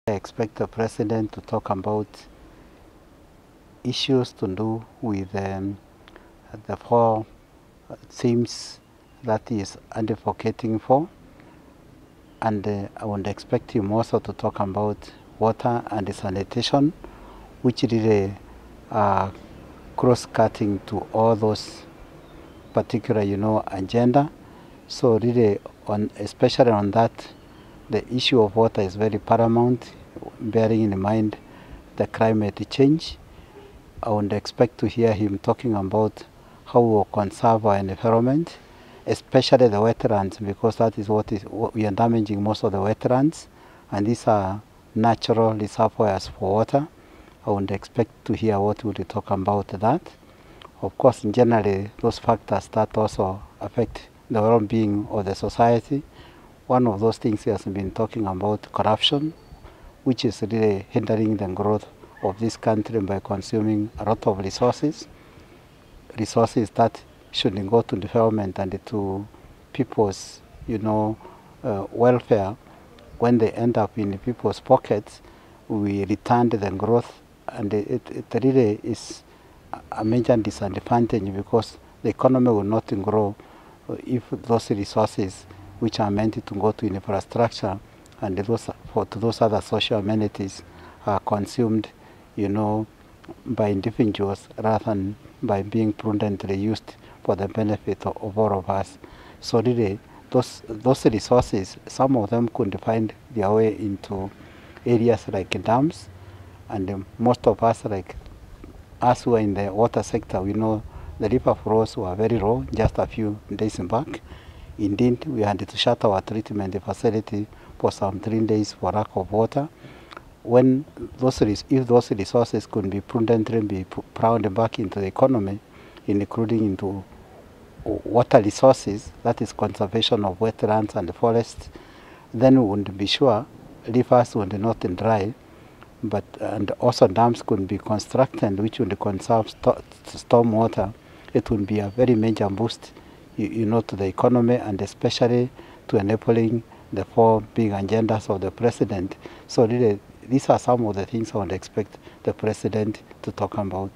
I expect the President to talk about issues to do with the four themes that he is advocating for, and I would expect him also to talk about water and sanitation, which really are cross-cutting to all those particular, agenda. So really, especially on that, the issue of water is very paramount, bearing in mind the climate change. I would expect to hear him talking about how we will conserve our environment, especially the wetlands, because that is what we are damaging most of the wetlands, and these are natural reservoirs for water. I would expect to hear what we will talk about that. Of course, generally, those factors that also affect the well-being of the society. One of those things he has been talking about corruption, which is really hindering the growth of this country by consuming a lot of resources that should go to development and to people's, welfare. When they end up in people's pockets, we return the growth, and it really is a major disadvantage, because the economy will not grow if those resources which are meant to go to infrastructure and to those other social amenities are consumed, by individuals rather than by being prudently used for the benefit of all of us. So really, those resources, some of them could find their way into areas like dams, and most of us, like us who are in the water sector, we know the river flows were very low just a few days back. Indeed, we had to shut our treatment facility for some 3 days for lack of water. If those resources could be prudently be plowed back into the economy, including into water resources, that is conservation of wetlands and forests, then we would be sure rivers would not dry, and also dams could be constructed which would conserve storm water. It would be a very major boost, to the economy, and especially to enabling the 4 big agendas of the President. So really, these are some of the things I would expect the President to talk about.